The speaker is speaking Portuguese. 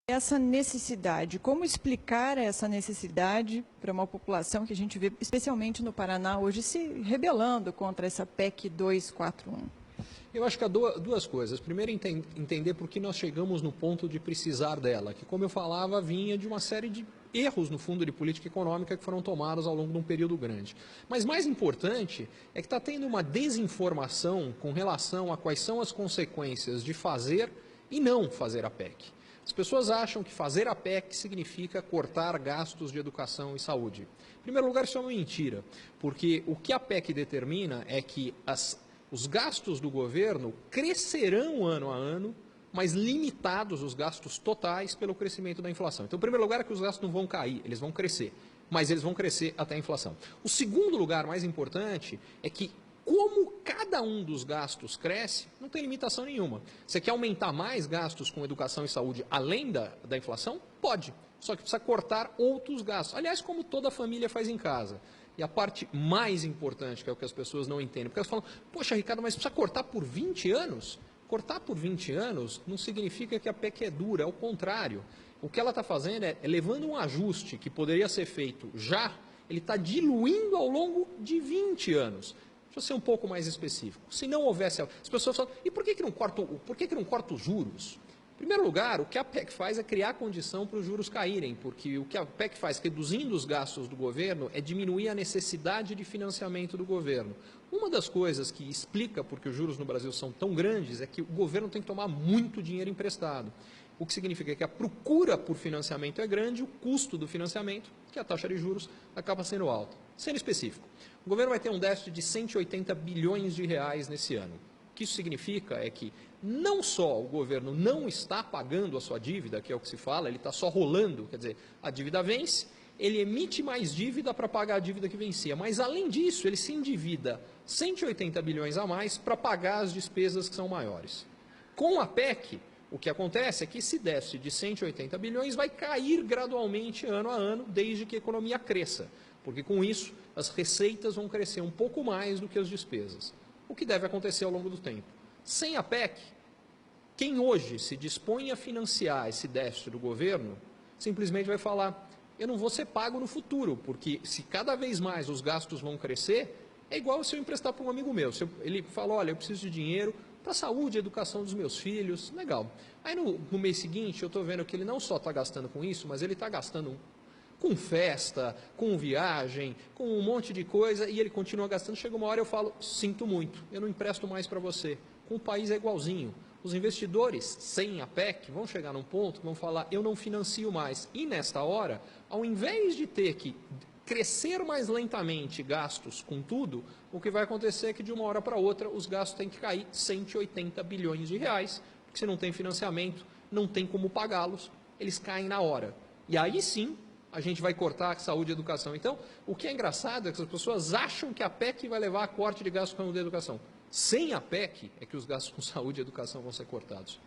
essa necessidade, como explicar essa necessidade para uma população que a gente vê, especialmente no Paraná, hoje se rebelando contra essa PEC 241? Eu acho que há duas coisas. Primeiro, entender por que nós chegamos no ponto de precisar dela, que, como eu falava, vinha de uma série de erros no fundo de política econômica que foram tomados ao longo de um período grande. Mas mais importante é que está tendo uma desinformação com relação a quais são as consequências de fazer e não fazer a PEC. As pessoas acham que fazer a PEC significa cortar gastos de educação e saúde. Em primeiro lugar, isso é uma mentira, porque o que a PEC determina é que os gastos do governo crescerão ano a ano, mas limitados os gastos totais pelo crescimento da inflação. Então, em primeiro lugar, é que os gastos não vão cair, eles vão crescer, mas eles vão crescer até a inflação. O segundo lugar, mais importante, é que como cada um dos gastos cresce, não tem limitação nenhuma. Você quer aumentar mais gastos com educação e saúde além da inflação? Pode, só que precisa cortar outros gastos. Aliás, como toda família faz em casa. E a parte mais importante, que é o que as pessoas não entendem, porque elas falam, poxa, Ricardo, mas precisa cortar por 20 anos? Cortar por 20 anos não significa que a PEC é dura, é o contrário. O que ela está fazendo é levando um ajuste que poderia ser feito já, ele está diluindo ao longo de 20 anos. Deixa eu ser um pouco mais específico. Se não houvesse... As pessoas falam, e por que não corta os juros? Em primeiro lugar, o que a PEC faz é criar condição para os juros caírem, porque o que a PEC faz, reduzindo os gastos do governo, é diminuir a necessidade de financiamento do governo. Uma das coisas que explica porque os juros no Brasil são tão grandes é que o governo tem que tomar muito dinheiro emprestado. O que significa que a procura por financiamento é grande, o custo do financiamento, que é a taxa de juros, acaba sendo alta. Sendo específico, o governo vai ter um déficit de 180 bilhões de reais nesse ano. O que isso significa é que não só o governo não está pagando a sua dívida, que é o que se fala, ele está só rolando, quer dizer, a dívida vence, ele emite mais dívida para pagar a dívida que vencia, mas além disso ele se endivida 180 bilhões a mais para pagar as despesas que são maiores. Com a PEC, o que acontece é que esse déficit de 180 bilhões vai cair gradualmente ano a ano, desde que a economia cresça, porque com isso as receitas vão crescer um pouco mais do que as despesas, o que deve acontecer ao longo do tempo. Sem a PEC, quem hoje se dispõe a financiar esse déficit do governo, simplesmente vai falar, eu não vou ser pago no futuro, porque se cada vez mais os gastos vão crescer, é igual se eu emprestar para um amigo meu. Ele fala, olha, eu preciso de dinheiro para a saúde e educação dos meus filhos, legal. Aí no mês seguinte eu estou vendo que ele não só está gastando com isso, mas ele está gastando com festa, com viagem, com um monte de coisa, e ele continua gastando. Chega uma hora eu falo, sinto muito, eu não empresto mais para você. Com o país é igualzinho. Os investidores, sem a PEC, vão chegar num ponto que vão falar, eu não financio mais. E nesta hora, ao invés de ter que crescer mais lentamente gastos com tudo, o que vai acontecer é que de uma hora para outra os gastos têm que cair 180 bilhões de reais, porque se não tem financiamento, não tem como pagá-los, eles caem na hora. E aí sim, a gente vai cortar a saúde e a educação. Então, o que é engraçado é que as pessoas acham que a PEC vai levar a corte de gastos com a educação. Sem a PEC é que os gastos com saúde e educação vão ser cortados.